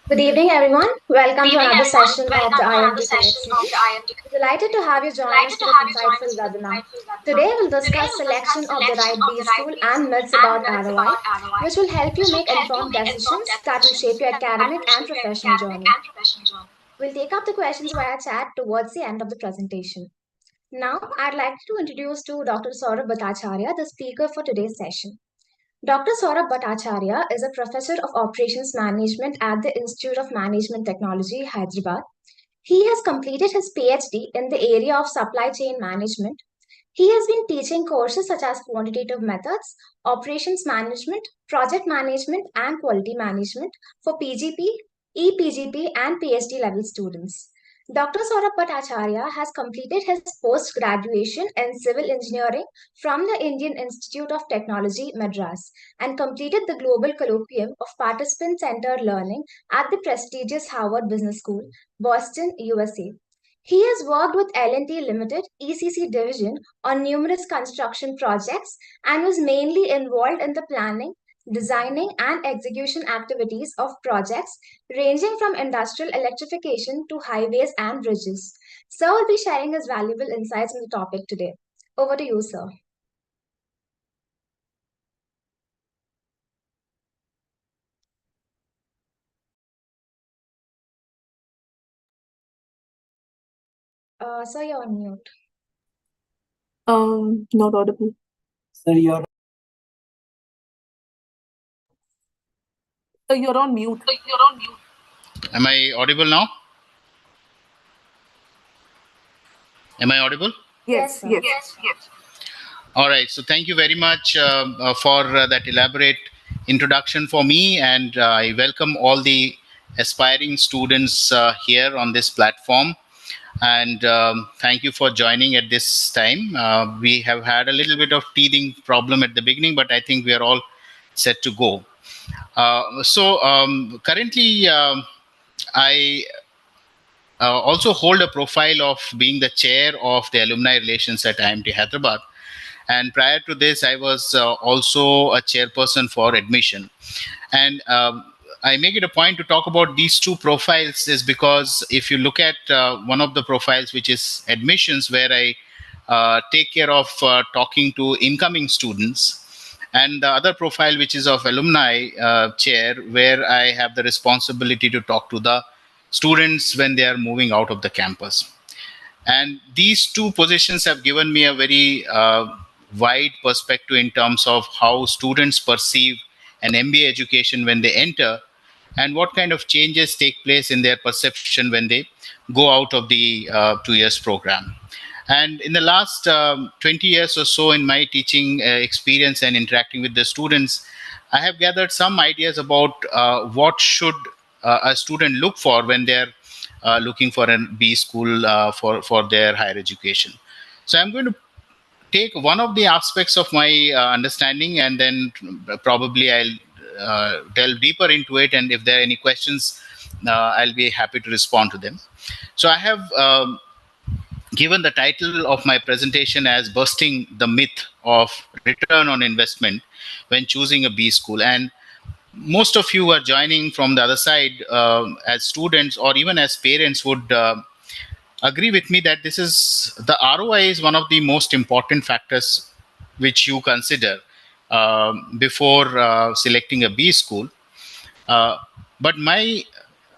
Good evening, everyone. Welcome to another session of the IMT Connect Series. We're delighted to have you join us for this insightful webinar. Today, we'll discuss selection of the right B school and myths about ROI, which will help you make informed decisions that will shape your academic and professional journey. We'll take up the questions via chat towards the end of the presentation. Now, I'd like to introduce to Dr. Saurabh Bhattacharya, the speaker for today's session. Dr. Saurabh Bhattacharya is a professor of operations management at the Institute of Management Technology, Hyderabad. He has completed his PhD in the area of supply chain management. He has been teaching courses such as quantitative methods, operations management, project management, and quality management for PGP, EPGP, and PhD level students. Dr. Saurabh Bhattacharya has completed his post graduation in civil engineering from the Indian Institute of Technology, Madras, and completed the Global Colloquium of Participant Centered Learning at the prestigious Harvard Business School, Boston, USA. He has worked with L&T Limited, ECC division, on numerous construction projects and was mainly involved in the planning, designing, and execution activities of projects ranging from industrial electrification to highways and bridges. Sir will be sharing his valuable insights on the topic today. Over to you, sir. Sir, you're on mute. Not audible. Sir, You're on mute. am I audible now? Am I audible? Yes, sir. Yes. All right. So thank you very much for that elaborate introduction for me, and I welcome all the aspiring students here on this platform. And thank you for joining at this time. We have had a little bit of teething problem at the beginning, but I think we are all set to go. Currently, I also hold a profile of being the chair of the alumni relations at IMT Hyderabad. And prior to this, I was also a chairperson for admission. And I make it a point to talk about these two profiles is because if you look at one of the profiles, which is admissions, where I take care of talking to incoming students, and the other profile, which is of alumni chair, where I have the responsibility to talk to the students when they are moving out of the campus. And these two positions have given me a very wide perspective in terms of how students perceive an MBA education when they enter, and what kind of changes take place in their perception when they go out of the 2 years program. And in the last 20 years or so in my teaching experience and interacting with the students, I have gathered some ideas about what should a student look for when they're looking for a B school for their higher education. So I'm going to take one of the aspects of my understanding, and then probably I'll delve deeper into it. And if there are any questions, I'll be happy to respond to them. So I have given the title of my presentation as Busting the Myth of Return on Investment when choosing a B school. And most of you who are joining from the other side as students or even as parents would agree with me that this is the ROI is one of the most important factors which you consider before selecting a B school. But my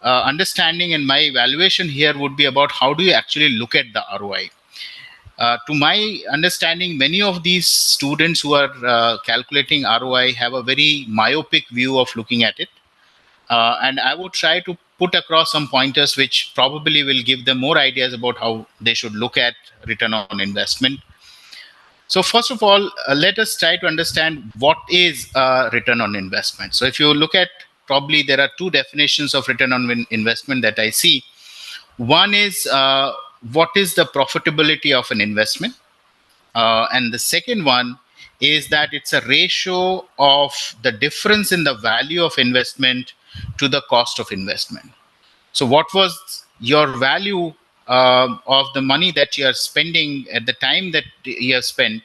understanding and my evaluation here would be about how do you actually look at the ROI. To my understanding, many of these students who are calculating ROI have a very myopic view of looking at it. And I would try to put across some pointers which probably will give them more ideas about how they should look at return on investment. So first of all, let us try to understand what is return on investment. So if you look at, probably there are two definitions of return on investment that I see. One is what is the profitability of an investment? And the second one is that it's a ratio of the difference in the value of investment to the cost of investment. So what was your value of the money that you are spending at the time that you have spent,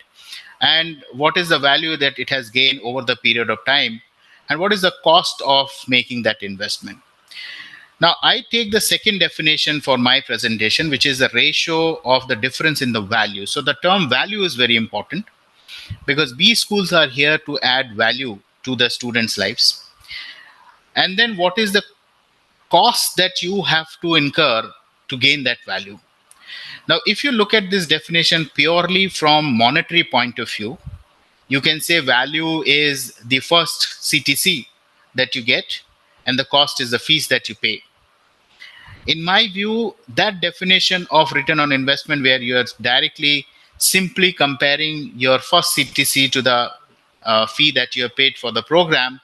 and what is the value that it has gained over the period of time, and what is the cost of making that investment? Now, I take the second definition for my presentation, which is the ratio of the difference in the value. So, the term value is very important because B schools are here to add value to the students' lives. And then, what is the cost that you have to incur to gain that value? Now, if you look at this definition purely from monetary point of view, you can say value is the first CTC that you get, and the cost is the fees that you pay. In my view, that definition of return on investment, where you are directly simply comparing your first CTC to the fee that you have paid for the program,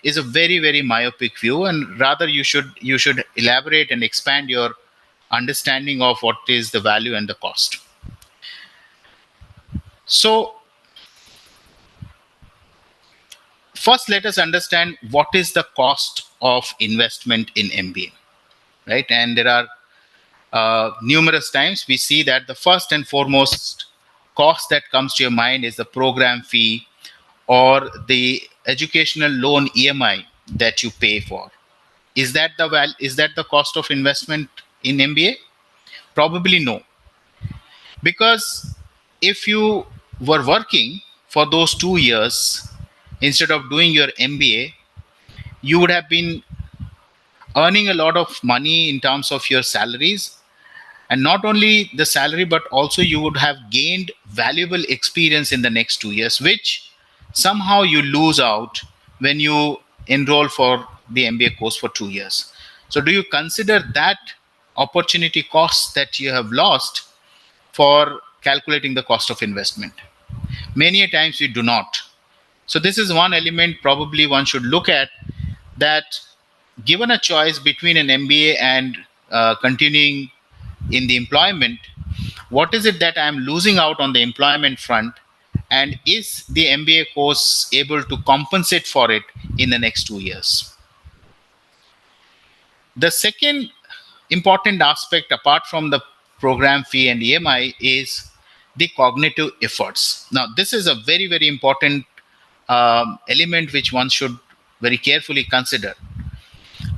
is a very very myopic view, and rather you should elaborate and expand your understanding of what is the value and the cost. So first, let us understand what is the cost of investment in MBA, right? And there are numerous times we see that the first and foremost cost that comes to your mind is the program fee or the educational loan EMI that you pay for. Is that is that the cost of investment in MBA? Probably no, because if you were working for those 2 years instead of doing your MBA, you would have been earning a lot of money in terms of your salaries, and not only the salary but also you would have gained valuable experience in the next 2 years, which somehow you lose out when you enroll for the MBA course for 2 years. So do you consider that opportunity cost that you have lost for calculating the cost of investment? Many a times we do not. So this is one element probably one should look at, that given a choice between an MBA and continuing in the employment, what is it that I'm losing out on the employment front, and is the MBA course able to compensate for it in the next 2 years? The second important aspect, apart from the program fee and EMI, is the cognitive efforts. Now, this is a very, very important element which one should very carefully consider.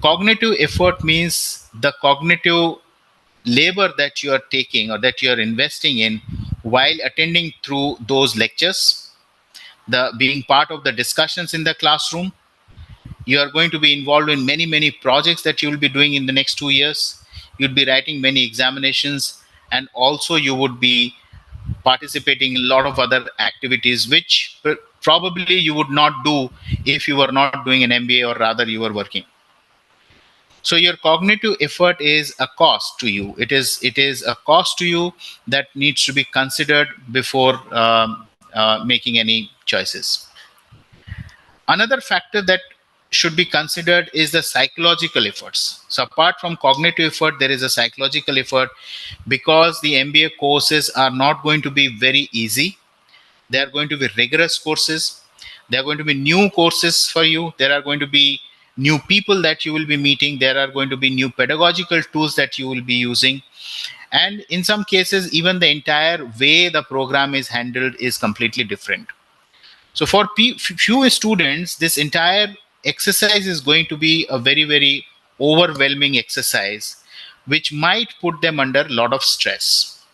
Cognitive effort means the cognitive labor that you are taking or that you are investing in while attending through those lectures, the being part of the discussions in the classroom. You are going to be involved in many many projects that you will be doing in the next 2 years. You'll be writing many examinations, and also you would be participating in a lot of other activities which probably you would not do if you were not doing an MBA, or rather you were working. So your cognitive effort is a cost to you. It is a cost to you that needs to be considered before making any choices. Another factor that should be considered is the psychological efforts. So apart from cognitive effort, there is a psychological effort, because the MBA courses are not going to be very easy. They are going to be rigorous courses. There are going to be new courses for you. There are going to be new people that you will be meeting. There are going to be new pedagogical tools that you will be using. And in some cases, even the entire way the program is handled is completely different. So for few students, this entire exercise is going to be a very, very overwhelming exercise, which might put them under a lot of stress.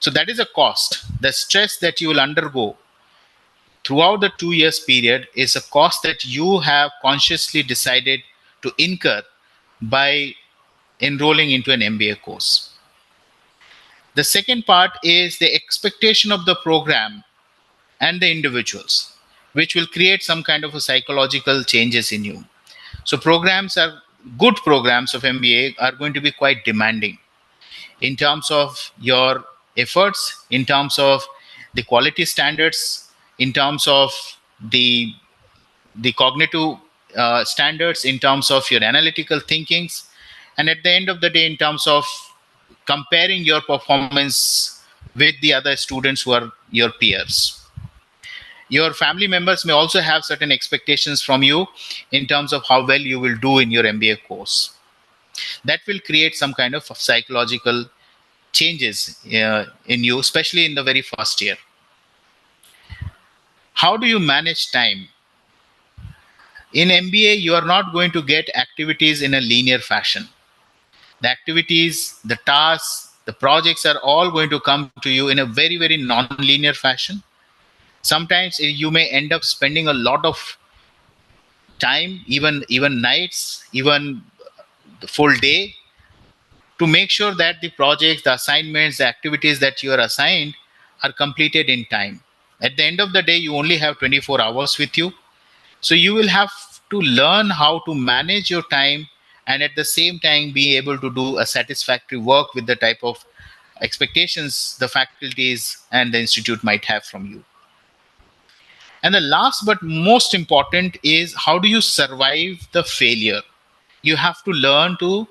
So that is a cost. The stress that you will undergo throughout the 2 years period is a cost that you have consciously decided to incur by enrolling into an MBA course. The second part is the expectation of the program and the individuals, which will create some kind of a psychological changes in you. So good programs of MBA are going to be quite demanding in terms of your efforts, in terms of the quality standards, in terms of the cognitive standards, in terms of your analytical thinkings, and at the end of the day, in terms of comparing your performance with the other students who are your peers. Your family members may also have certain expectations from you in terms of how well you will do in your MBA course. That will create some kind of psychological changes in you, especially in the very first year. How do you manage time? In MBA, you are not going to get activities in a linear fashion. The activities, the tasks, the projects are all going to come to you in a very, very non-linear fashion. Sometimes you may end up spending a lot of time, even nights, even the full day, to make sure that the projects, the assignments, the activities that you are assigned are completed in time. At the end of the day, you only have 24 hours with you. So you will have to learn how to manage your time and at the same time be able to do a satisfactory work with the type of expectations the faculties and the institute might have from you. And the last but most important is, how do you survive the failure? You have to learn to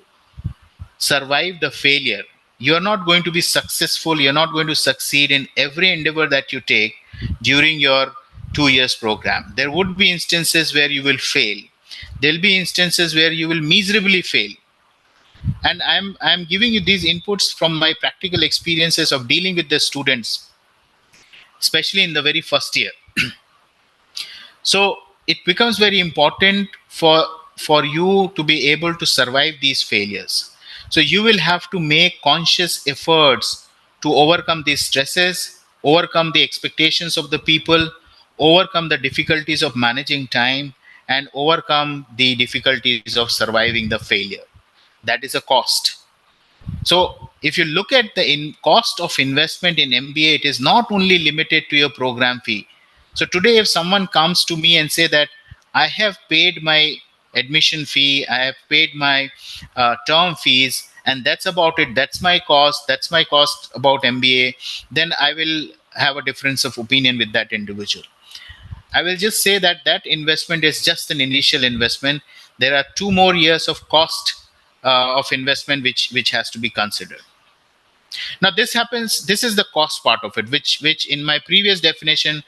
survive the failure. You're not going to be successful, you're not going to succeed in every endeavor that you take during your 2 years program. There would be instances where you will fail. There'll be instances where you will miserably fail. And I'm giving you these inputs from my practical experiences of dealing with the students, especially in the very first year. So it becomes very important for you to be able to survive these failures. So you will have to make conscious efforts to overcome these stresses, overcome the expectations of the people, overcome the difficulties of managing time, and overcome the difficulties of surviving the failure. That is a cost. So if you look at the cost of investment in MBA, it is not only limited to your program fee. So today, if someone comes to me and say that I have paid my admission fee, I have paid my term fees, and that's about it. That's my cost. That's my cost about MBA. Then I will have a difference of opinion with that individual. I will just say that that investment is just an initial investment. There are 2 more years of cost of investment which has to be considered. Now this happens. This is the cost part of it, which in my previous definition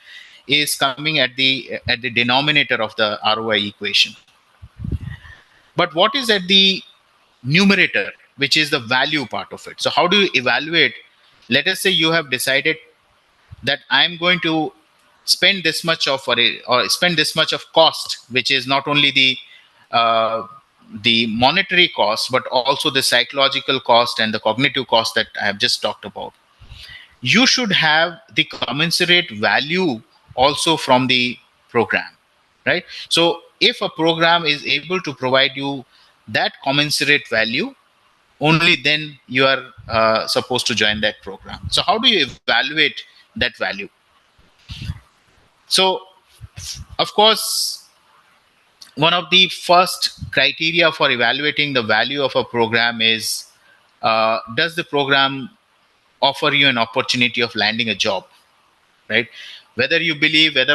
is coming at the denominator of the ROI equation. But what is at the numerator, which is the value part of it? So how do you evaluate? Let us say you have decided that I'm going to spend this much of or spend this much of cost, which is not only uh, the monetary cost but also the psychological cost and the cognitive cost that I have just talked about. You should have the commensurate value also from the program, right? So if a program is able to provide you that commensurate value, only then you are supposed to join that program. So how do you evaluate that value? So of course, one of the first criteria for evaluating the value of a program is, does the program offer you an opportunity of landing a job, right? Whether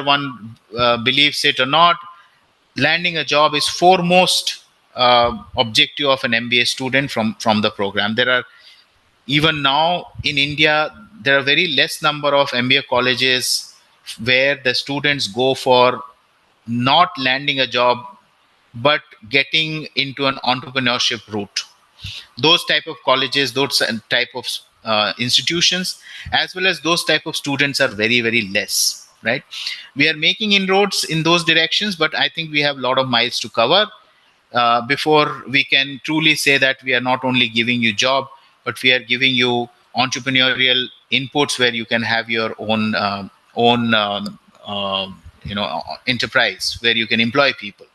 one believes it or not, landing a job is foremost objective of an MBA student from the program. There are, even now in India, there are very less number of MBA colleges where the students go for not landing a job but getting into an entrepreneurship route. Those type of colleges, those type of institutions, as well as those type of students are very, very less, right? We are making inroads in those directions, but I think we have a lot of miles to cover before we can truly say that we are not only giving you job, but we are giving you entrepreneurial inputs where you can have your own enterprise where you can employ people.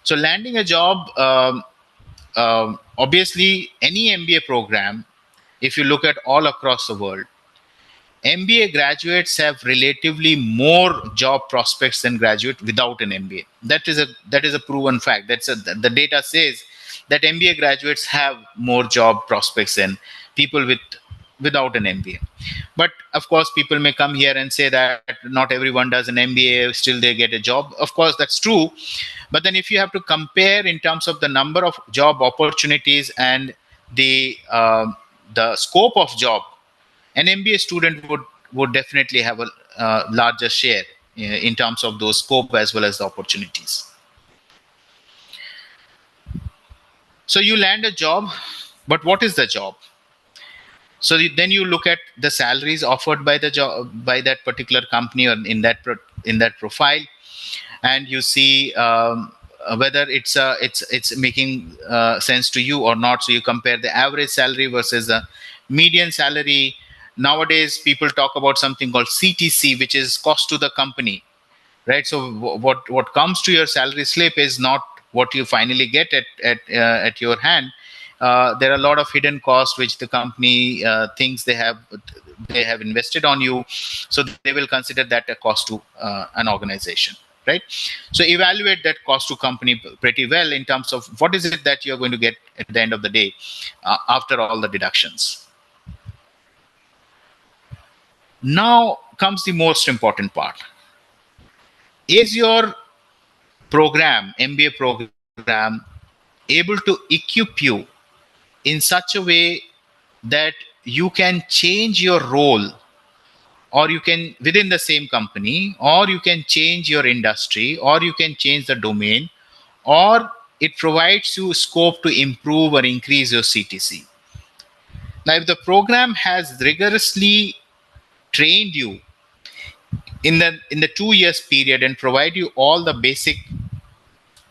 So landing a job, obviously, any MBA program, if you look at all across the world, MBA graduates have relatively more job prospects than graduate without an MBA. That is a proven fact. The data says that MBA graduates have more job prospects than people without an MBA. But of course, people may come here and say that not everyone does an MBA, still they get a job. Of course, that's true. But then if you have to compare in terms of the number of job opportunities and the scope of job, an MBA student would definitely have a larger share in terms of those scope as well as the opportunities. So you land a job, but what is the job? So then you look at the salaries offered by the job by that particular company or in that profile. and you see whether it's making sense to you or not. So you compare the average salary versus the median salary. Nowadays people talk about something called CTC, which is cost to the company, right? So what comes to your salary slip is not what you finally get at your hand. There are a lot of hidden costs which the company thinks they have invested on you, so they will consider that a cost to an organization, right? So evaluate that cost to company pretty well in terms of what is it that you're going to get at the end of the day after all the deductions. Now comes the most important part. Is your MBA program, able to equip you in such a way that you can change your role, or you can within the same company, or you can change your industry, or you can change the domain, or it provides you scope to improve or increase your CTC. Now, if the program has rigorously trained you in the 2 years period and provide you all the basic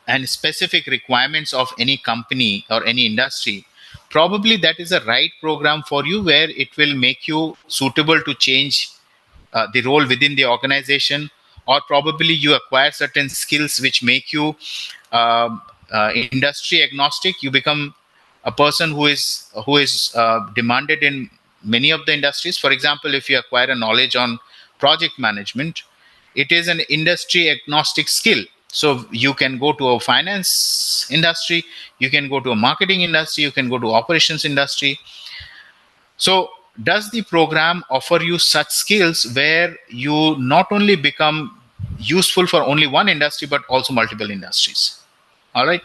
and specific requirements of any company or any industry, probably that is a right program for you, where it will make you suitable to change the role within the organization, or probably you acquire certain skills which make you industry agnostic. You become a person who is demanded in many of the industries. For example, if you acquire a knowledge on project management, it is an industry agnostic skill. So you can go to a finance industry, you can go to a marketing industry, you can go to operations industry. So does the program offer you such skills where you not only become useful for only one industry but also multiple industries? All right.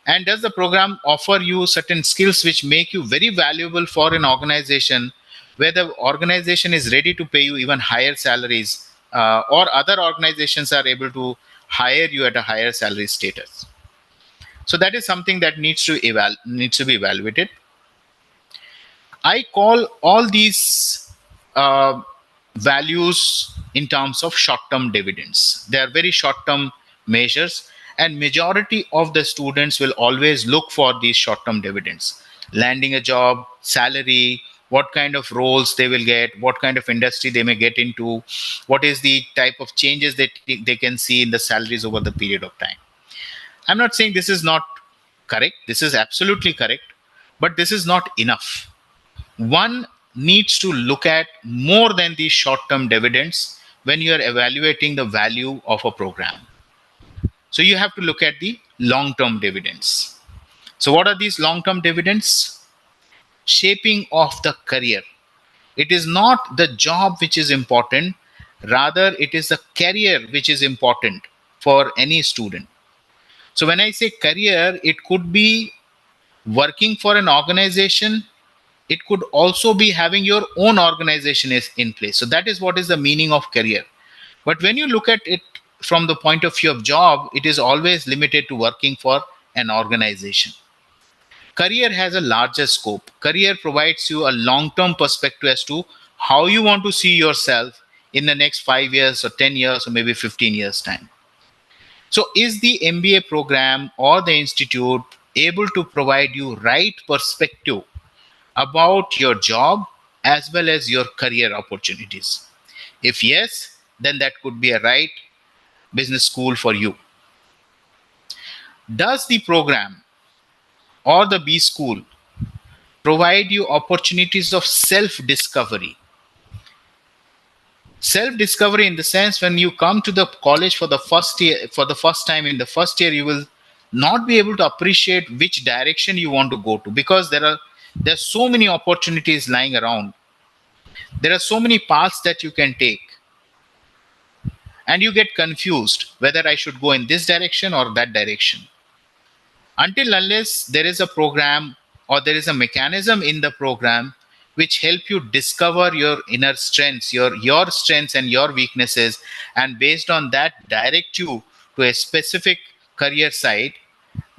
And does the program offer you certain skills which make you very valuable for an organization, where the organization is ready to pay you even higher salaries, or other organizations are able to hire you at a higher salary status? So that is something that needs to be evaluated. I call all these uh, values in terms of short-term dividends. They are very short-term measures, and majority of the students will always look for these short-term dividends: landing a job, salary, what kind of roles they will get, what kind of industry they may get into, what is the type of changes that they can see in the salaries over the period of time. I'm not saying this is not correct. This is absolutely correct, but this is not enough. One needs to look at more than these short term dividends when you are evaluating the value of a program. So you have to look at the long term dividends. So, what are these long term dividends? Shaping of the career. It is not the job which is important, rather, it is the career which is important for any student. So, when I say career, it could be working for an organization, it could also be having your own organization is in place. So that is what is the meaning of career. But when you look at it from the point of view of job, it is always limited to working for an organization. Career has a larger scope. Career provides you a long term perspective as to how you want to see yourself in the next 5 years or 10 years or maybe 15 years time. So is the MBA program or the institute able to provide you right perspective about your job as well as your career opportunities? If yes, then that could be a right business school for you. Does the program or the B school provide you opportunities of self discovery? Self discovery in the sense, when you come to the college for the first year, for the first time in the first year, you will not be able to appreciate which direction you want to go to, because there's so many opportunities lying around. There are so many paths that you can take, and you get confused whether I should go in this direction or that direction. Until unless there is a program or there is a mechanism in the program which help you discover your inner strengths, your strengths and your weaknesses, and based on that direct you to a specific career site,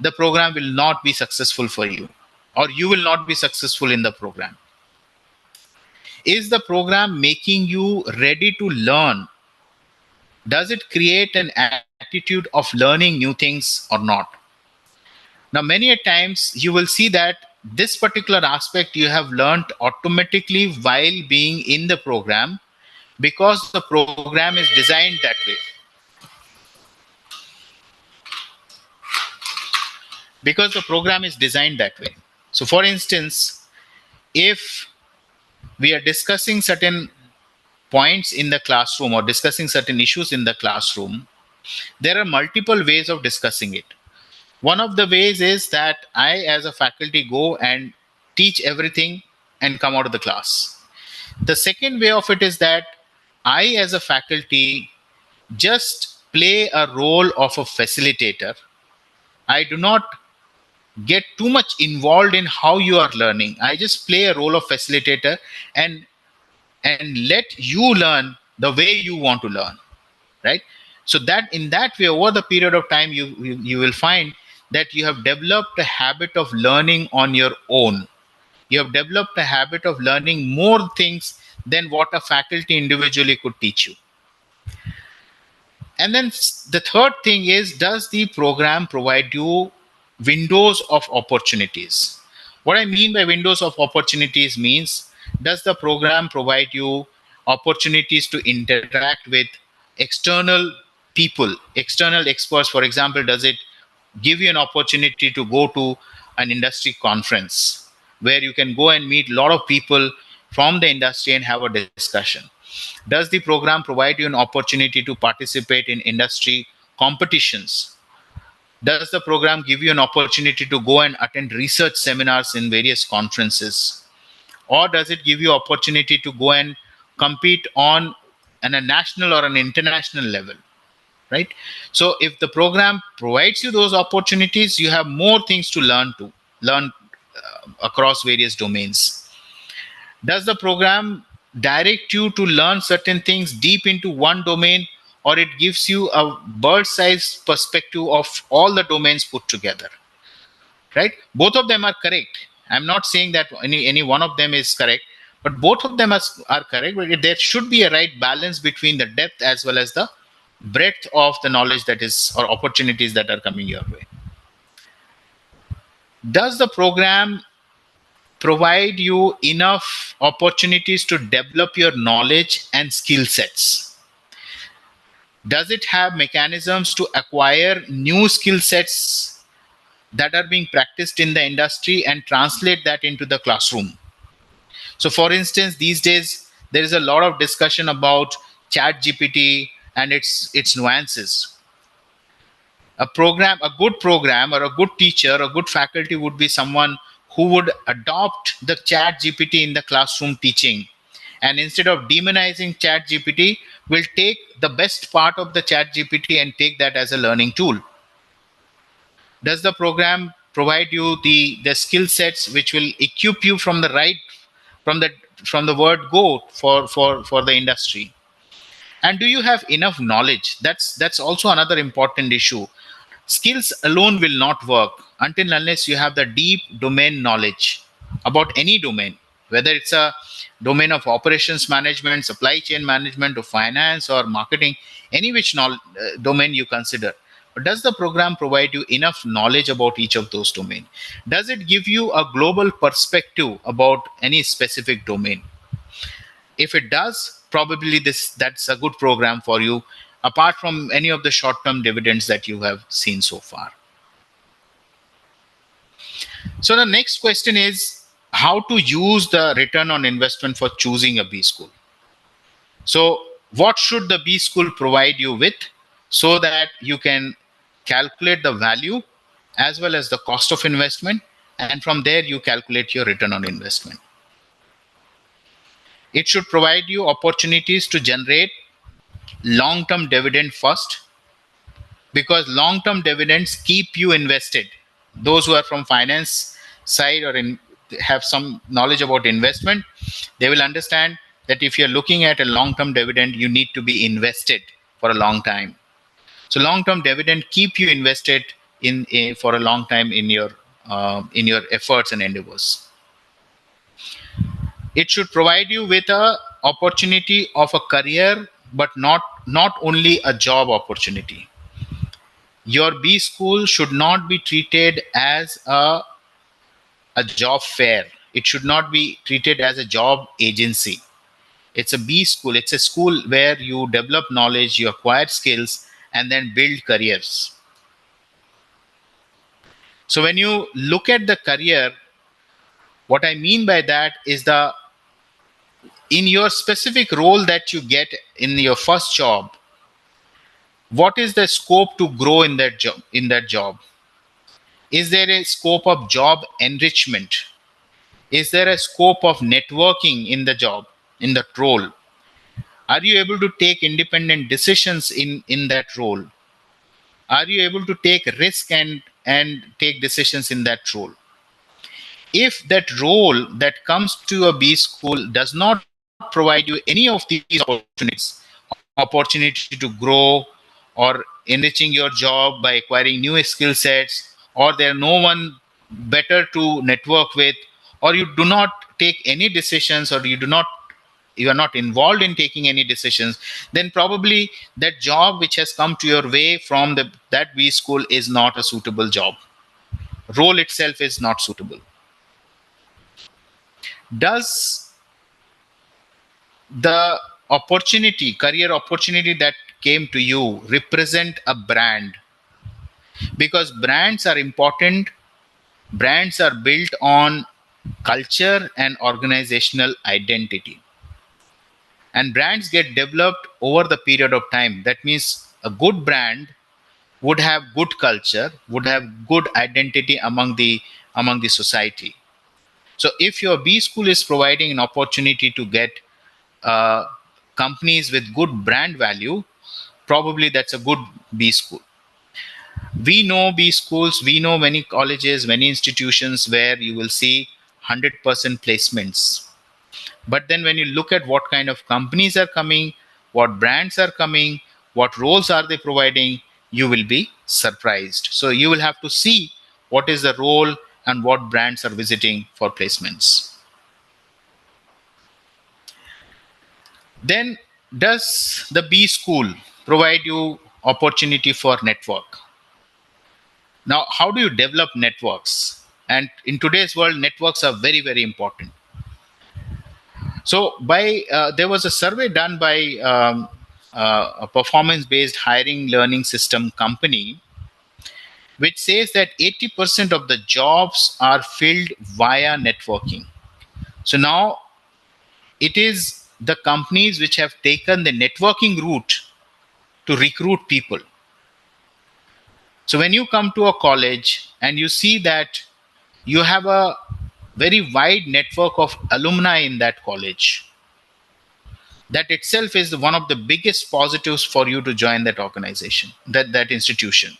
the program will not be successful for you, or you will not be successful in the program. Is the program making you ready to learn? Does it create an atmosphere attitude of learning new things or not. Now, many a times you will see that this particular aspect you have learned automatically while being in the program, because the program is designed that way. Because the program is designed that way. So, for instance, if we are discussing certain points in the classroom or discussing certain issues in the classroom, there are multiple ways of discussing it. One of the ways is that I, as a faculty, go and teach everything and come out of the class. The second way of it is that I, as a faculty, just play a role of a facilitator. I do not get too much involved in how you are learning. I just play a role of facilitator and let you learn the way you want to learn, right? So that in that way, over the period of time, you will find that you have developed a habit of learning on your own. You have developed a habit of learning more things than what a faculty individually could teach you. And then the third thing is, does the program provide you windows of opportunities? What I mean by windows of opportunities means, does the program provide you opportunities to interact with external people, external experts? For example, does it give you an opportunity to go to an industry conference where you can go and meet a lot of people from the industry and have a discussion? Does the program provide you an opportunity to participate in industry competitions? Does the program give you an opportunity to go and attend research seminars in various conferences? Or does it give you opportunity to go and compete on a national or an international level? Right? So if the program provides you those opportunities, you have more things to learn across various domains. Does the program direct you to learn certain things deep into one domain, or it gives you a bird's eye perspective of all the domains put together? Right? Both of them are correct. I'm not saying that any one of them is correct, but both of them are correct. But there should be a right balance between the depth as well as the breadth of the knowledge that is, or opportunities that are coming your way. Does the program provide you enough opportunities to develop your knowledge and skill sets? Does it have mechanisms to acquire new skill sets that are being practiced in the industry and translate that into the classroom? So, for instance, these days there is a lot of discussion about chat gpt and its nuances. A good program or a good teacher, a good faculty would be someone who would adopt the chat gpt in the classroom teaching, and instead of demonizing chat gpt, will take the best part of the chat gpt and take that as a learning tool. Does the program provide you the skill sets which will equip you from the right, from the from the word go for the industry? And do you have enough knowledge? That's also another important issue. Skills alone will not work until unless you have the deep domain knowledge about any domain, whether it's a domain of operations management, supply chain management, or finance or marketing, any which domain you consider. But does the program provide you enough knowledge about each of those domains? Does it give you a global perspective about any specific domain? If it does, probably that's a good program for you, apart from any of the short-term dividends that you have seen so far. So the next question is how to use the return on investment for choosing a B school. So what should the B school provide you with so that you can calculate the value as well as the cost of investment, and from there you calculate your return on investment? It should provide you opportunities to generate long-term dividend first, because long-term dividends keep you invested. Those who are from finance side or have some knowledge about investment, they will understand that if you're looking at a long-term dividend, you need to be invested for a long time. So long-term dividend keep you invested for a long time in your efforts and endeavors. It should provide you with a opportunity of a career, but not only a job opportunity. Your B school should not be treated as a job fair. It should not be treated as a job agency. It's a B school. It's a school where you develop knowledge, you acquire skills, and then build careers. So when you look at the career, what I mean by that is the in your specific role that you get in your first job, what is the scope to grow in that job? Is there a scope of job enrichment? Is there a scope of networking in the job, in that role? Are you able to take independent decisions in that role? Are you able to take risk and take decisions in that role? If that role that comes to a B school does not provide you any of these opportunities, opportunity to grow or enriching your job by acquiring new skill sets, or there no one better to network with, or you do not take any decisions, or you are not involved in taking any decisions, then probably that job which has come to your way from that B school is not a suitable job. Role itself is not suitable. Does the career opportunity that came to you represent a brand? Because brands are important. Brands are built on culture and organizational identity, and brands get developed over the period of time. That means a good brand would have good culture, would have good identity among the society. So if your B school is providing an opportunity to get uh, companies with good brand value, probably that's a good B school. We know B schools, we know many colleges, many institutions where you will see 100% placements. But then when you look at what kind of companies are coming, what brands are coming, what roles are they providing, you will be surprised. So you will have to see what is the role and what brands are visiting for placements. Then, does the B school provide you opportunity for network? Now, how do you develop networks? And in today's world, networks are very, very important. So, by there was a survey done by a performance-based hiring learning system company, which says that 80% of the jobs are filled via networking. So now it is the companies which have taken the networking route to recruit people. So when you come to a college and you see that you have a very wide network of alumni in that college, that itself is one of the biggest positives for you to join that organization, that institution.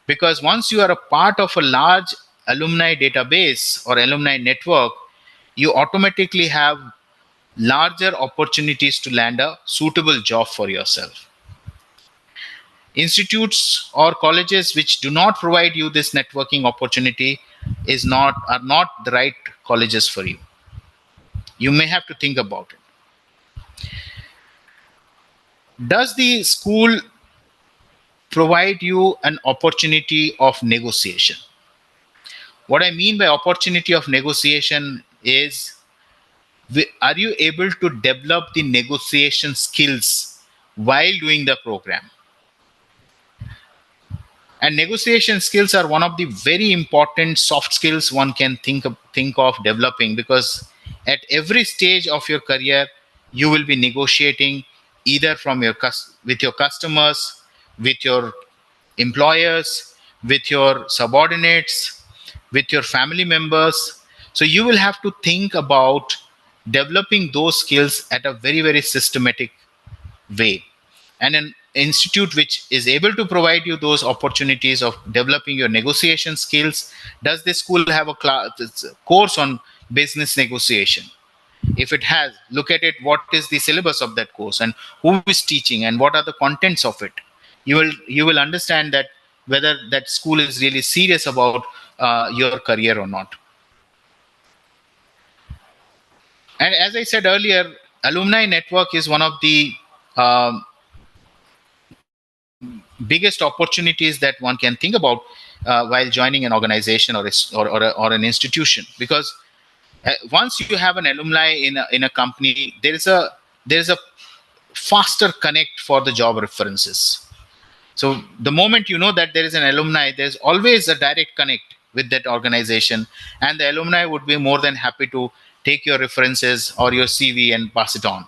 Because once you are a part of a large alumni database or alumni network, you automatically have larger opportunities to land a suitable job for yourself. Institutes or colleges which do not provide you this networking opportunity are not the right colleges for you. You may have to think about it. Does the school provide you an opportunity of negotiation? What I mean by opportunity of negotiation is, are you able to develop the negotiation skills while doing the program? And negotiation skills are one of the very important soft skills one can think of developing, because at every stage of your career you will be negotiating, either with your customers, with your employers, with your subordinates, with your family members. So you will have to think about developing those skills at a very, very systematic way. And an institute which is able to provide you those opportunities of developing your negotiation skills, does this school have a course on business negotiation? If it has, look at it, what is the syllabus of that course and who is teaching and what are the contents of it. You will understand that whether that school is really serious about your career or not. And as I said earlier, alumni network is one of the um, biggest opportunities that one can think about while joining an organization or an institution. Because once you have an alumni in a company, there is a faster connect for the job references. So the moment you know that there is an alumni, there's always a direct connect with that organization, and the alumni would be more than happy to take your references or your CV and pass it on.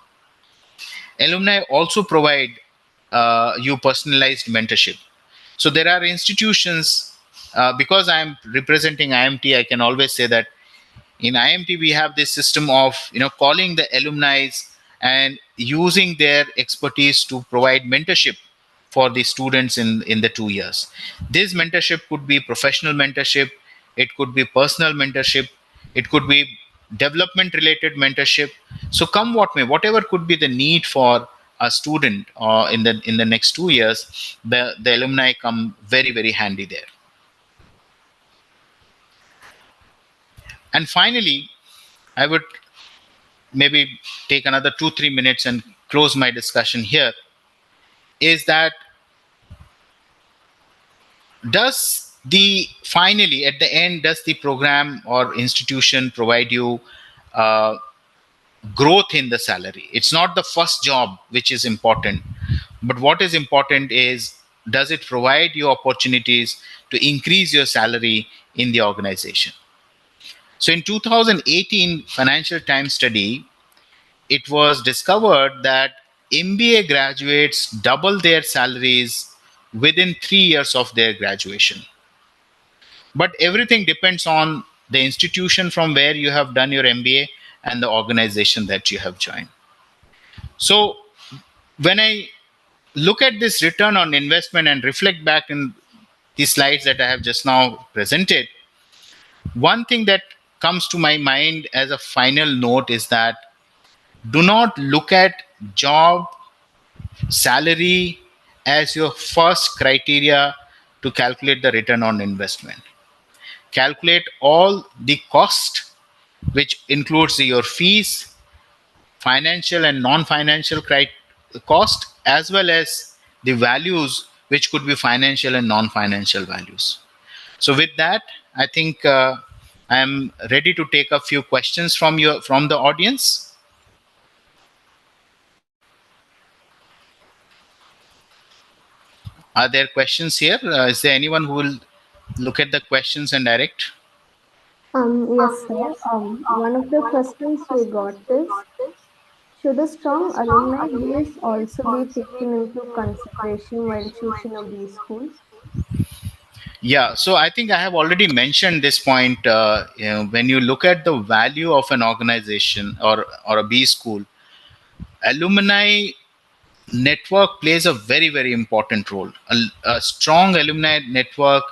Alumni also provide you personalized mentorship. So there are institutions, because I'm representing IMT, I can always say that in IMT we have this system of calling the alumni and using their expertise to provide mentorship for the students in the 2 years. This mentorship could be professional mentorship, it could be personal mentorship, it could be development related mentorship. So come what may, whatever could be the need for a student in the next 2 years, the alumni come very very handy there. And finally, I would maybe take another 2-3 minutes and close my discussion here, is that does the finally at the end, does the program or institution provide you uh, growth in the salary? It's not the first job which is important, but what is important is, does it provide you opportunities to increase your salary in the organization? So in 2018 Financial Times study, it was discovered that MBA graduates double their salaries within 3 years of their graduation. But everything depends on the institution from where you have done your MBA and the organization that you have joined. So when I look at this return on investment and reflect back in the slides that I have just now presented, one thing that comes to my mind as a final note is that do not look at job salary as your first criteria to calculate the return on investment. Calculate all the cost, which includes your fees, financial and non-financial cost, as well as the values, which could be financial and non-financial values. So with that, I think I am ready to take a few questions from the audience. Are there questions here? Is there anyone who will look at the questions and direct? Yes, sir. One of the questions we got is, should a strong alumni base also be taken into consideration while choosing a B school? Yeah, so I think I have already mentioned this point. When you look at the value of an organization or a B school, alumni network plays a very very important role. A strong alumni network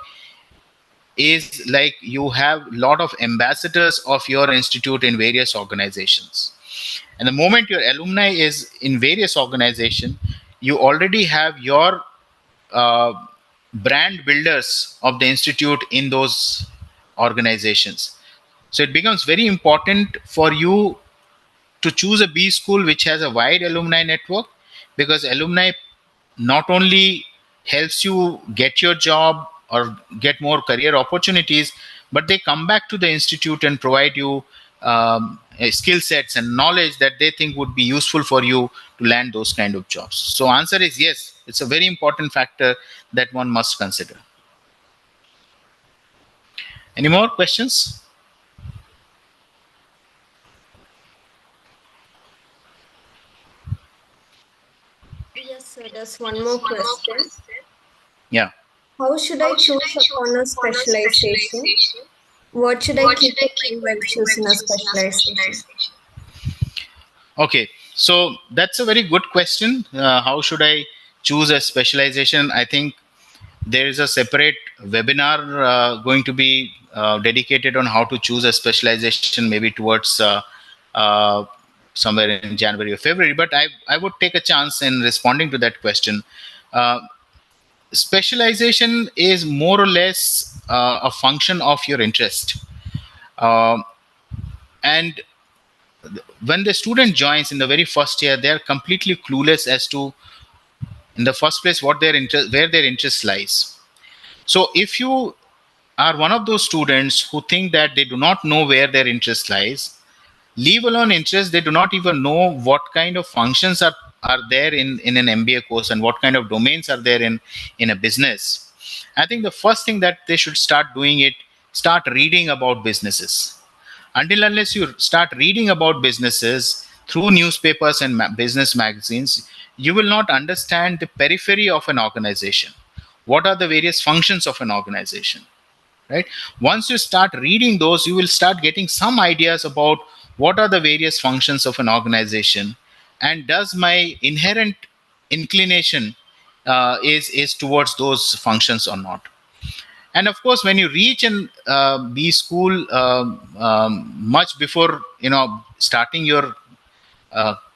is like you have a lot of ambassadors of your institute in various organizations, and the moment your alumni is in various organizations, you already have your uh, brand builders of the institute in those organizations. So it becomes very important for you to choose a B school which has a wide alumni network, because alumni not only helps you get your job or get more career opportunities, but they come back to the institute and provide you skill sets and knowledge that they think would be useful for you to land those kind of jobs. So answer is yes, it's a very important factor that one must consider. Any more questions? Yes, sir. There's one more question. Yeah. How should I choose upon a specialization? What should I keep in mind while choosing a specialization? Okay, so that's a very good question. How should I choose a specialization? I think there is a separate webinar going to be dedicated on how to choose a specialization, maybe towards somewhere in January or February. But I would take a chance in responding to that question. Uh, Specialization is more or less a function of your interest. Um and when the student joins in the very first year, they are completely clueless as to in the first place what their interest, where their interest lies. So if you are one of those students who think that they do not know where their interest lies, leave alone interest, they do not even know what kind of functions are there in an MBA course and what kind of domains are there in a business. I think the first thing that they should start doing it, start reading about businesses. Until unless you start reading about businesses through newspapers and business magazines, you will not understand the periphery of an organization. What are the various functions of an organization? Right, once you start reading those, you will start getting some ideas about what are the various functions of an organization, and does my inherent inclination is towards those functions or not. And of course, when you reach an B school, much before starting your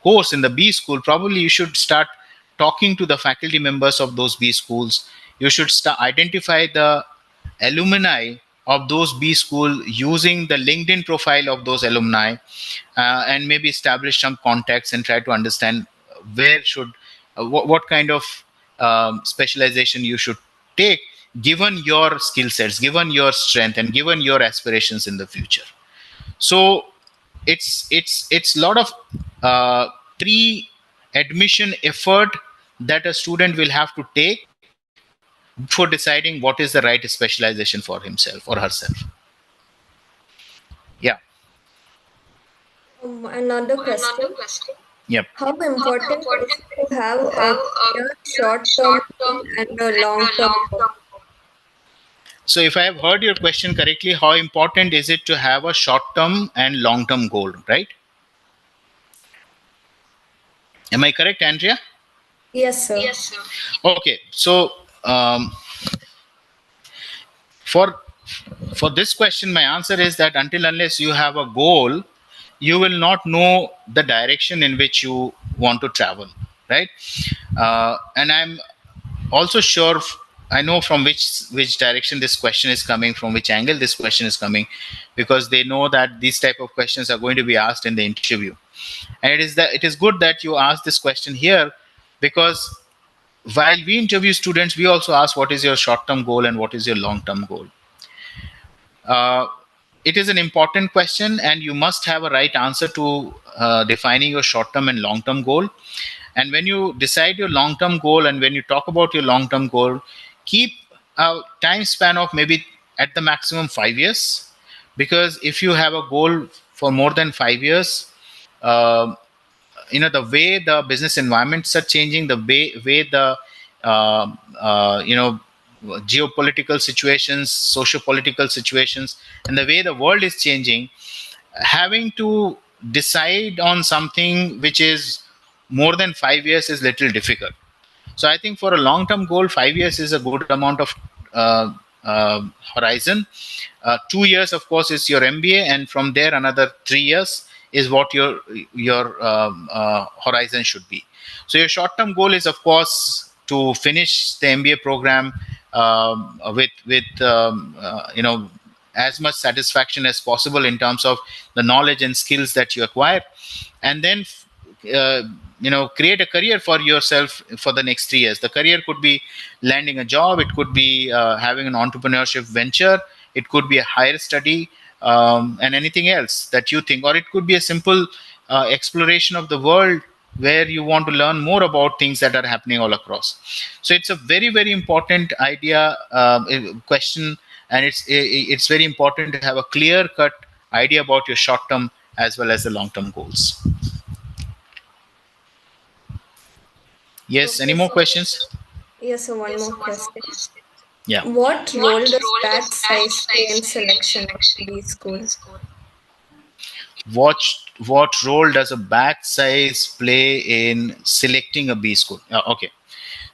course in the B school, probably you should start talking to the faculty members of those B schools. You should start identify the alumni of those B school using the LinkedIn profile of those alumni, and maybe establish some contacts and try to understand where should what kind of specialization you should take, given your skill sets, given your strength, and given your aspirations in the future. So it's a lot of pre admission effort that a student will have to take before deciding what is the right specialization for himself or herself. Yeah. Another question. Yep. How important is it to have a clear short-term goal and a long-term goal? So if I have heard your question correctly, how important is it to have a short term and long term goal, right? Am I correct, Andrea? Yes, sir. Okay, so for for this question, my answer is that until unless you have a goal, you will not know the direction in which you want to travel, right? And I'm also sure, I know from which direction this question is coming, from which angle this question is coming, because they know that these type of questions are going to be asked in the interview. And it is good that you ask this question here, because while we interview students, we also ask what is your short term goal and what is your long term goal. uh, it is an important question, and you must have a right answer to defining your short term and long term goal. And when you decide your long term goal, and when you talk about your long term goal, keep a time span of maybe at the maximum 5 years. Because if you have a goal for more than 5 years, uh, the way the business environments are changing, the way the you know geopolitical situations, socio-political situations, and the way the world is changing, having to decide on something which is more than 5 years is little difficult. So I think for a long term goal, 5 years is a good amount of uh, horizon. 2 years, of course, is your MBA, and from there another 3 years is what your horizon should be. So your short term goal is, of course, to finish the MBA program with as much satisfaction as possible in terms of the knowledge and skills that you acquire, and then uh, create a career for yourself for the next 3 years. The career could be landing a job, it could be having an entrepreneurship venture, it could be a higher study, and anything else that you think, or it could be a simple exploration of the world where you want to learn more about things that are happening all across. So it's a very very important idea, question, and it's very important to have a clear cut idea about your short term as well as the long term goals. Yes, any Okay, more so questions? yes, so one more question. Yeah. What role does batch size play in selection of B school? what what role does a batch size play in selecting a B school? Okay,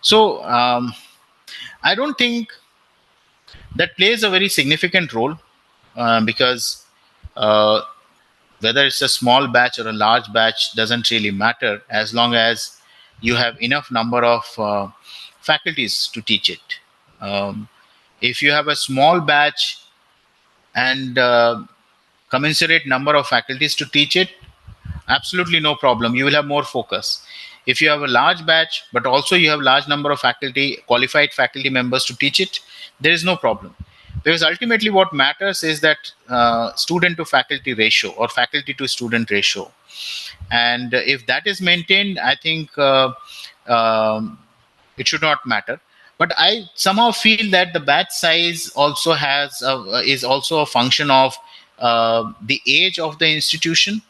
so I don't think that plays a very significant role, because uh, whether it's a small batch or a large batch doesn't really matter, as long as you have enough number of faculties to teach it. If you have a small batch and commensurate number of faculties to teach it, absolutely no problem. You will have more focus. If you have a large batch, but also you have large number of faculty, qualified faculty members to teach it, there is no problem. Because ultimately what matters is that student to faculty ratio or faculty to student ratio. And if that is maintained, I think um, it should not matter. But I somehow feel that the batch size also is also a function of the age of the institution,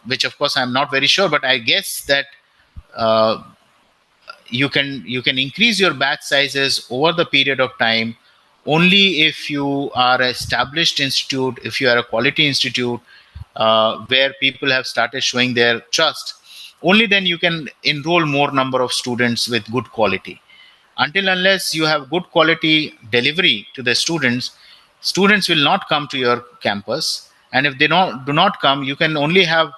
which of course I'm not very sure, but I guess that uh, you can increase your batch sizes over the period of time only if you are an established institute, if you are a quality institute where people have started showing their trust. Only then you can enroll more number of students with good quality. Until unless you have good quality delivery to the students, students will not come to your campus. And if they do not come, you can only have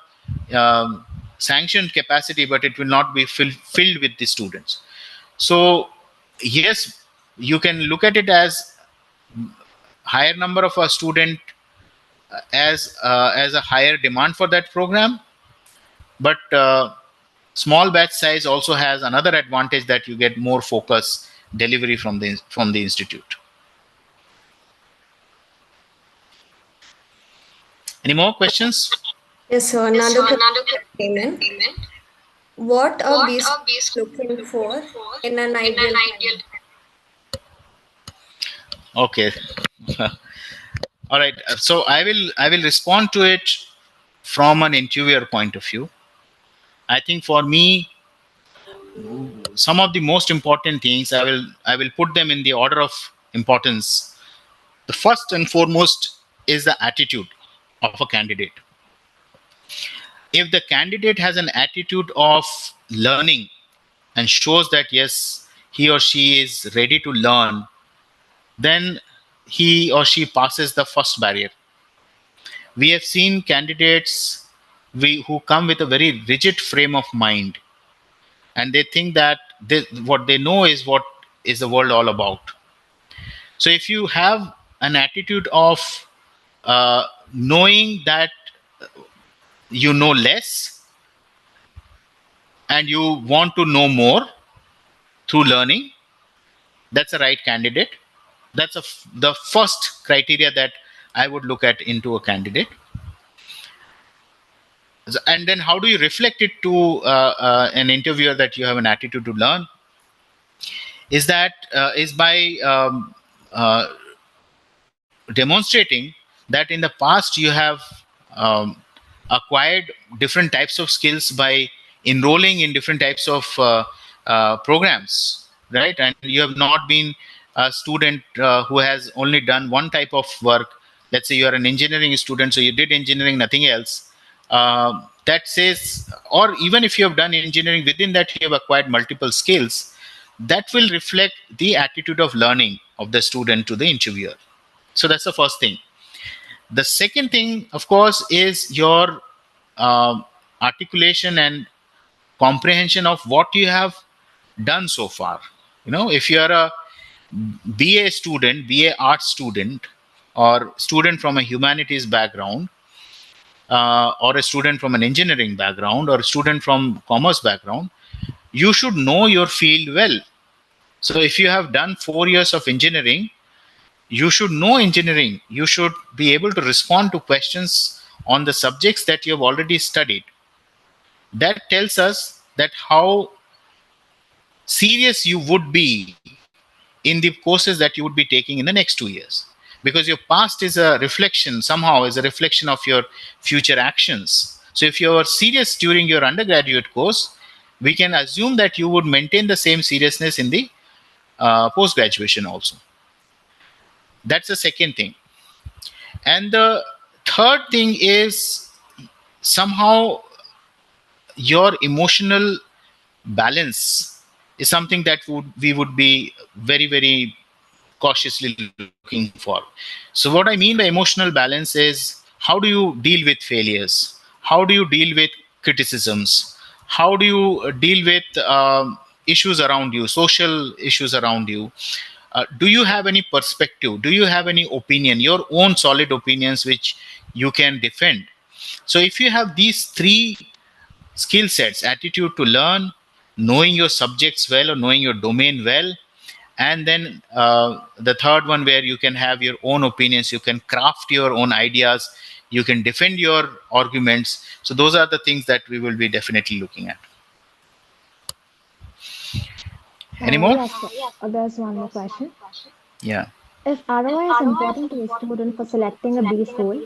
um, sanctioned capacity, but it will not be filled with the students. So yes, you can look at it as higher number of a student as a higher demand for that program, but small batch size also has another advantage, that you get more focus delivery from the institute. Any more questions? Yes, so another question came in. What are B schools looking for in an ideal candidate? Okay. All right. So I will respond to it from an interviewer point of view. I think for me, some of the most important things, I will put them in the order of importance. The first and foremost is the attitude of a candidate. If the candidate has an attitude of learning and shows that yes, he or she is ready to learn, then he or she passes the first barrier. We have seen candidates who come with a very rigid frame of mind, and they think that what they know is what is the world all about. So if you have an attitude of knowing that you know less and you want to know more through learning, that's a right candidate. That's the first criteria that I would look at into a candidate. And then how do you reflect it to an interviewer that you have an attitude to learn? Is by uh, demonstrating that in the past you have um, acquired different types of skills by enrolling in different types of programs, right? And you have not been a student who has only done one type of work. Let's say you are an engineering student, so you did engineering, nothing else. That says, or even if you have done engineering, within that you have acquired multiple skills, that will reflect the attitude of learning of the student to the interviewer. So that's the first thing. The second thing, of course, is your um articulation and comprehension of what you have done so far. If you are a BA student, BA art student, or student from a humanities background, or a student from an engineering background, or a student from commerce background, you should know your field well. So if you have done 4 years of engineering, you should know engineering. You should be able to respond to questions on the subjects that you have already studied. That tells us that how serious you would be in the courses that you would be taking in the next 2 years. Because your past is a reflection, somehow, is a reflection of your future actions. So if you are serious during your undergraduate course, we can assume that you would maintain the same seriousness in the post graduation also. That's the second thing. And the third thing is somehow your emotional balance is something that we would be very, very cautiously looking for. So what I mean by emotional balance is, how do you deal with failures? How do you deal with criticisms? How do you deal with issues around you, social issues around you? Do you have any perspective? Do you have any opinion, your own solid opinions which you can defend? So if you have these three skill sets: attitude to learn, knowing your subjects well or knowing your domain well, and then the third one where you can have your own opinions, you can craft your own ideas, you can defend your arguments. So those are the things that we will be definitely looking at. Any more? Yes, sir. There's one more question. Yeah. If ROI is important to a student for selecting a B school,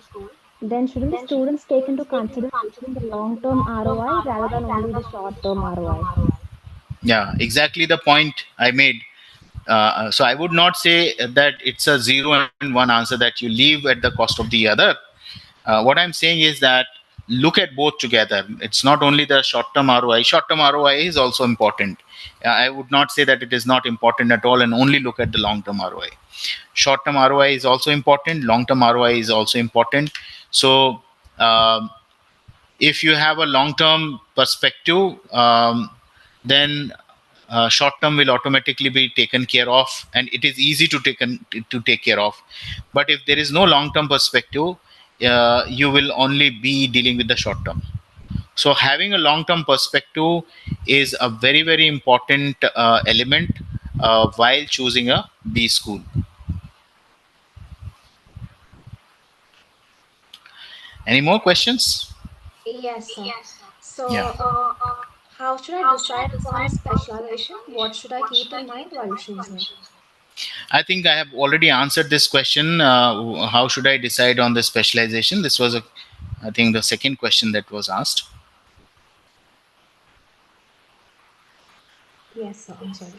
then shouldn't the students take into consideration the long-term ROI rather than only the short-term ROI? Yeah, exactly the point I made. So I would not say that it's a 0 and 1 answer, that you leave at the cost of the other. What I'm saying is that look at both together. It's not only the short term ROI. Short term ROI is also important. I would not say that it is not important at all and only look at the long term ROI. Short term ROI is also important. Long term ROI is also important. So if you have a long term perspective, then short term will automatically be taken care of, and it is easy to take care of. But if there is no long term perspective, you will only be dealing with the short term. So having a long term perspective is a very very important element while choosing a B school. Any more questions? Yes, sir. Yeah. So, how should I decide upon a specialization? What should I keep in mind while choosing? I think I have already answered this question. How should I decide on the specialization? This was, I think, the second question that was asked. Yes, sir. I'm sorry.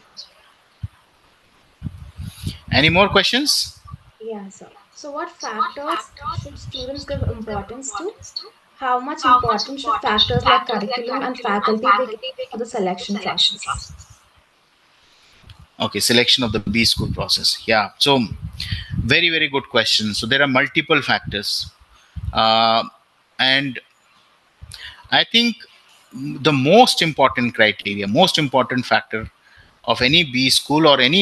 Any more questions? Yes, sir. So, what factors should students give importance to? How much importance should factors like curriculum and faculty be given for the selection process? Okay, selection of the B school process. Yeah. So, very, very good question. So, there are multiple factors. Uh, and I think the most important criteria, most important factor of any B school or any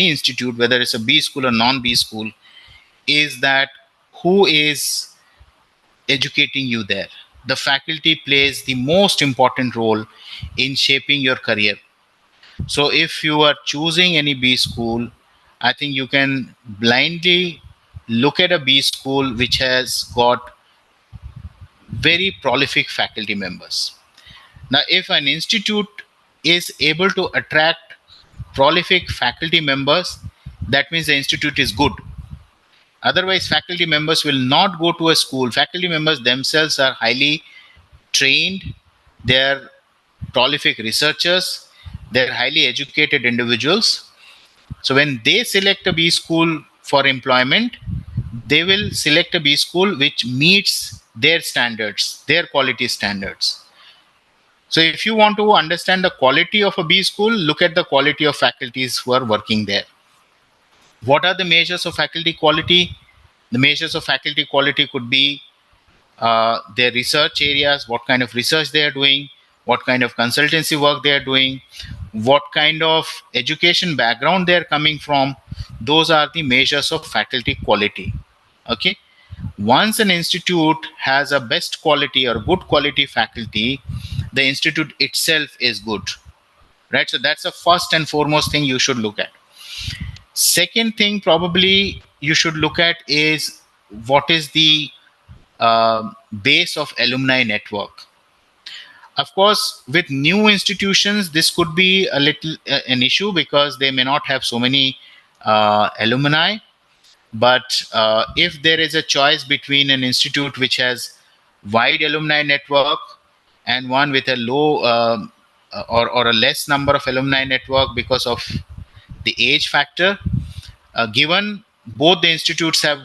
institute, whether it's a B school or non B school, is that who is educating you there. The faculty plays the most important role in shaping your career. So if you are choosing any B school, I think you can blindly look at a B school which has got very prolific faculty members. Now, if an institute is able to attract prolific faculty members, that means the institute is good. Otherwise, faculty members will not go to a school. Faculty members themselves are highly trained, they're prolific researchers, they're highly educated individuals. So when they select a B school for employment, they will select a B school which meets their standards, their quality standards. So if you want to understand the quality of a B school, look at the quality of faculties who are working there. What are the measures of faculty quality? The measures of faculty quality could be their research areas, what kind of research they are doing, what kind of consultancy work they are doing, what kind of education background they are coming from. Those are the measures of faculty quality. Okay. Once an institute has a best quality or good quality faculty, the institute itself is good. Right. So that's the first and foremost thing you should look at. Second thing, probably you should look at is what is the base of alumni network. Of course, with new institutions, this could be a little an issue because they may not have so many alumni. But if there is a choice between an institute which has wide alumni network and one with a low or a less number of alumni network because of the age factor, given both the institutes have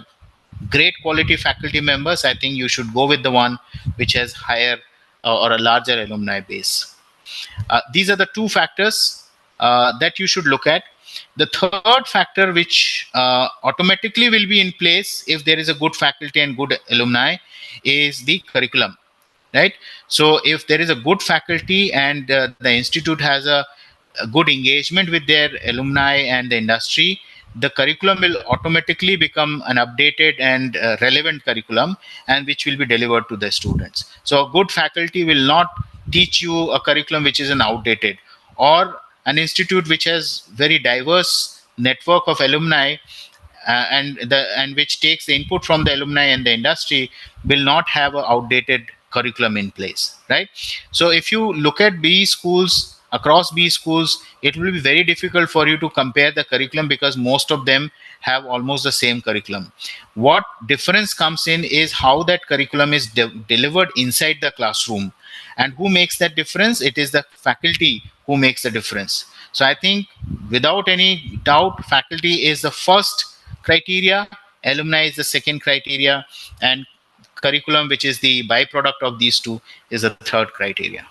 great quality faculty members, I think you should go with the one which has higher or a larger alumni base. These are the two factors that you should look at. The third factor, which automatically will be in place if there is a good faculty and good alumni, is the curriculum. Right. So if there is a good faculty and the institute has a good engagement with their alumni and the industry, the curriculum will automatically become an updated and relevant curriculum, and which will be delivered to the students. So a good faculty will not teach you a curriculum which is an outdated, or an institute which has very diverse network of alumni, and which takes the input from the alumni and the industry, will not have an outdated curriculum in place, right? So if you look at B schools, across B schools, it will be very difficult for you to compare the curriculum, because most of them have almost the same curriculum. What difference comes in is how that curriculum is delivered inside the classroom. And who makes that difference? It is the faculty who makes the difference. So I think, without any doubt, faculty is the first criteria, alumni is the second criteria, and curriculum, which is the byproduct of these two, is the third criteria.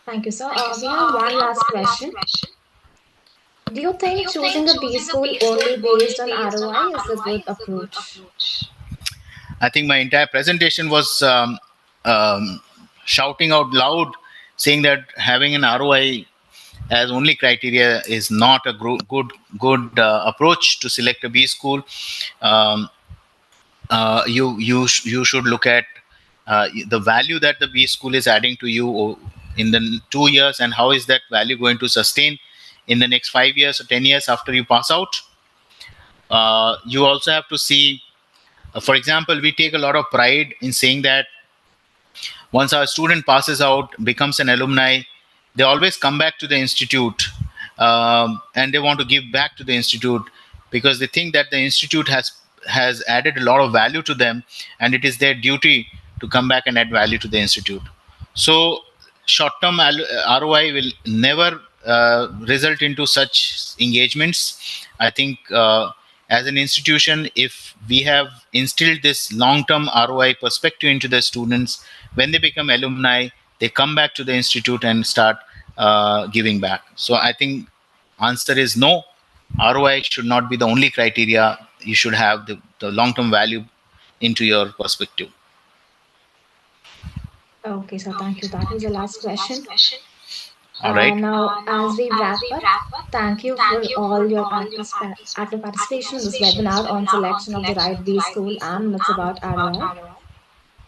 Thank you, sir. We have one last question. Do you think choosing a B school only based on ROI is a good approach? I think my entire presentation was um, shouting out loud, saying that having an ROI as only criteria is not a good approach to select a B school. Um, you should look at the value that the B school is adding to you in the 2 years, and how is that value going to sustain in the next 5 years or 10 years after you pass out. You also have to see, for example, we take a lot of pride in saying that once our student passes out, becomes an alumni, they always come back to the institute, and they want to give back to the institute, because they think that the institute has added a lot of value to them, and it is their duty to come back and add value to the institute. So short-term ROI will never result into such engagements. I think as an institution, if we have instilled this long-term ROI perspective into the students, when they become alumni, they come back to the institute and start giving back. So I think answer is no. ROI should not be the only criteria. You should have the long-term value into your perspective. Okay, so thank you. That was the last question. All right. Now, as we wrap up, thank you for all your active participation in this webinar on selection of the right B school and myths about ROI.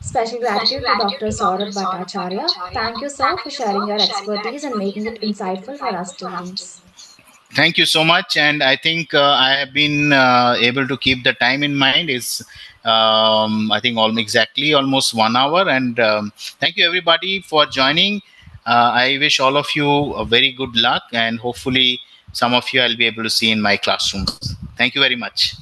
Special gratitude to Dr. Saurabh Bhattacharya. Thank you, sir, for sharing your expertise and making it insightful for our students. Thank you so much, and I think I have been able to keep the time in mind. Is I think almost 1 hour, and thank you everybody for joining. I wish all of you a very good luck, and hopefully some of you I'll be able to see in my classrooms. Thank you very much.